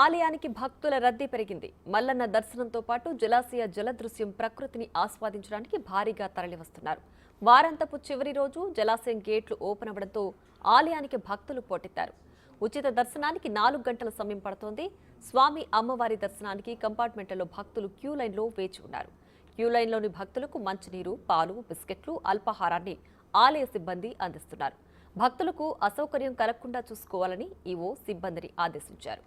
ఆలయానికి భక్తుల రద్దీ పెరిగింది. మల్లన్న దర్శనంతో పాటు జలాశయ జలదృశ్యం ప్రకృతిని ఆస్వాదించడానికి భారీగా తరలివస్తున్నారు. వారాంతపు చివరి రోజు జలాశయం గేట్లు ఓపెన్ అవ్వడంతో ఆలయానికి భక్తులు పోటెత్తారు. ఉచిత దర్శనానికి 4 గంటల సమయం పడుతోంది. స్వామి అమ్మవారి దర్శనానికి కంపార్ట్మెంట్లలో భక్తులు క్యూ లైన్లో వేచి ఉన్నారు. క్యూ లైన్లోని భక్తులకు మంచినీరు, పాలు, బిస్కెట్లు, అల్పాహారాన్ని ఆలయ సిబ్బంది అందిస్తున్నారు. భక్తులకు అసౌకర్యం కలగకుండా చూసుకోవాలని ఈవో సిబ్బందిని ఆదేశించారు.